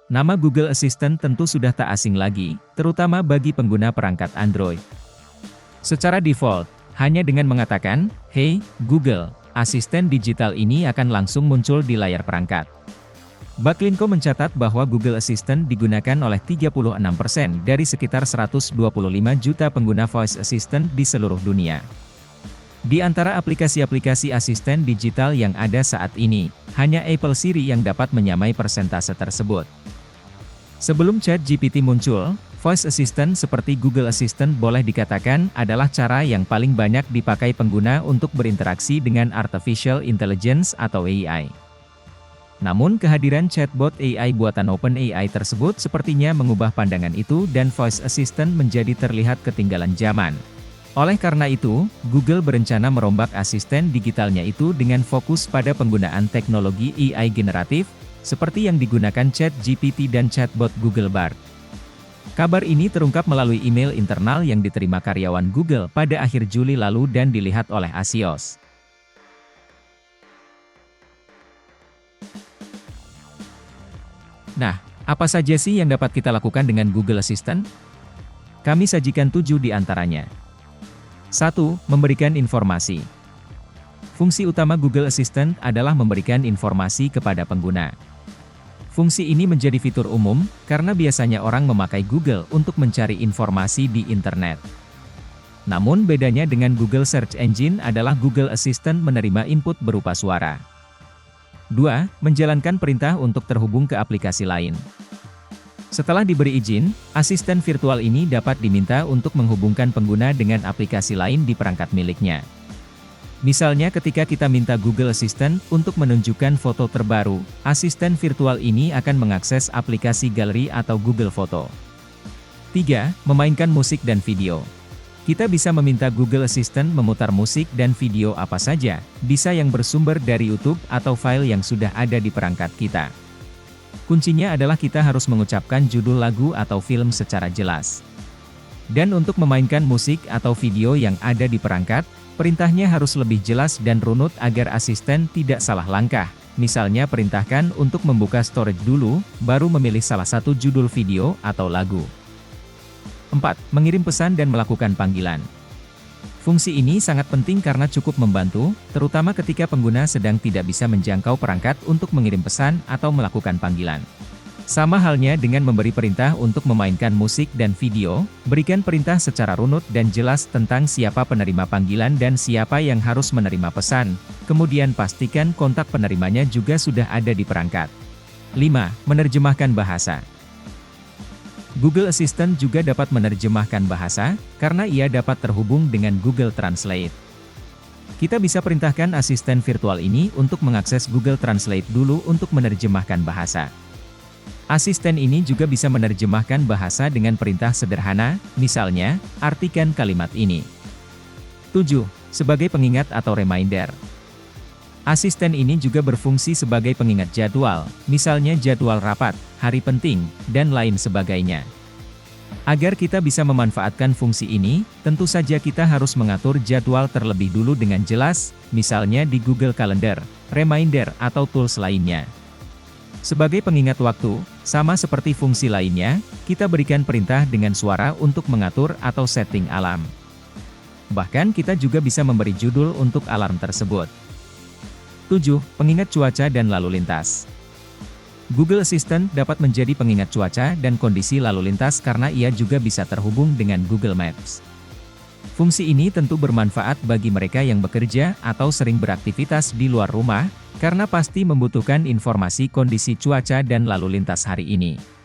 Nama Google Assistant tentu sudah tak asing lagi, terutama bagi pengguna perangkat Android. Secara default, hanya dengan mengatakan, "Hey, Google," asisten digital ini akan langsung muncul di layar perangkat. Backlinko mencatat bahwa Google Assistant digunakan oleh 36% dari sekitar 125 juta pengguna voice assistant di seluruh dunia. Di antara aplikasi-aplikasi asisten digital yang ada saat ini, hanya Apple Siri yang dapat menyamai persentase tersebut. Sebelum ChatGPT muncul, voice assistant seperti Google Assistant boleh dikatakan adalah cara yang paling banyak dipakai pengguna untuk berinteraksi dengan artificial intelligence atau AI. Namun kehadiran chatbot AI buatan OpenAI tersebut sepertinya mengubah pandangan itu dan voice assistant menjadi terlihat ketinggalan zaman. Oleh karena itu, Google berencana merombak asisten digitalnya itu dengan fokus pada penggunaan teknologi AI generatif, seperti yang digunakan ChatGPT dan chatbot Google Bard. Kabar ini terungkap melalui email internal yang diterima karyawan Google pada akhir Juli lalu dan dilihat oleh Axios. Nah, apa saja sih yang dapat kita lakukan dengan Google Assistant? Kami sajikan 7 di antaranya. 1. Memberikan informasi. Fungsi utama Google Assistant adalah memberikan informasi kepada pengguna. Fungsi ini menjadi fitur umum, karena biasanya orang memakai Google untuk mencari informasi di internet. Namun bedanya dengan Google Search Engine adalah Google Assistant menerima input berupa suara. 2. Menjalankan perintah untuk terhubung ke aplikasi lain. Setelah diberi izin, asisten virtual ini dapat diminta untuk menghubungkan pengguna dengan aplikasi lain di perangkat miliknya. Misalnya ketika kita minta Google Assistant untuk menunjukkan foto terbaru, asisten virtual ini akan mengakses aplikasi galeri atau Google Foto. 3. Memainkan musik dan video. Kita bisa meminta Google Assistant memutar musik dan video apa saja, bisa yang bersumber dari YouTube atau file yang sudah ada di perangkat kita. Kuncinya adalah kita harus mengucapkan judul lagu atau film secara jelas. Dan untuk memainkan musik atau video yang ada di perangkat, perintahnya harus lebih jelas dan runut agar asisten tidak salah langkah. Misalnya perintahkan untuk membuka storage dulu, baru memilih salah satu judul video atau lagu. 4. Mengirim pesan dan melakukan panggilan. Fungsi ini sangat penting karena cukup membantu, terutama ketika pengguna sedang tidak bisa menjangkau perangkat untuk mengirim pesan atau melakukan panggilan. Sama halnya dengan memberi perintah untuk memainkan musik dan video, berikan perintah secara runut dan jelas tentang siapa penerima panggilan dan siapa yang harus menerima pesan, kemudian pastikan kontak penerimanya juga sudah ada di perangkat. 5. Menerjemahkan bahasa. Google Assistant juga dapat menerjemahkan bahasa, karena ia dapat terhubung dengan Google Translate. Kita bisa perintahkan asisten virtual ini untuk mengakses Google Translate dulu untuk menerjemahkan bahasa. Asisten ini juga bisa menerjemahkan bahasa dengan perintah sederhana, misalnya, artikan kalimat ini. 7. Sebagai pengingat atau reminder. Asisten ini juga berfungsi sebagai pengingat jadwal, misalnya jadwal rapat, hari penting, dan lain sebagainya. Agar kita bisa memanfaatkan fungsi ini, tentu saja kita harus mengatur jadwal terlebih dulu dengan jelas, misalnya di Google Calendar, Reminder, atau tools lainnya. Sebagai pengingat waktu, sama seperti fungsi lainnya, kita berikan perintah dengan suara untuk mengatur atau setting alarm. Bahkan kita juga bisa memberi judul untuk alarm tersebut. 7. Pengingat cuaca dan lalu lintas. Google Assistant dapat menjadi pengingat cuaca dan kondisi lalu lintas karena ia juga bisa terhubung dengan Google Maps. Fungsi ini tentu bermanfaat bagi mereka yang bekerja atau sering beraktivitas di luar rumah, karena pasti membutuhkan informasi kondisi cuaca dan lalu lintas hari ini.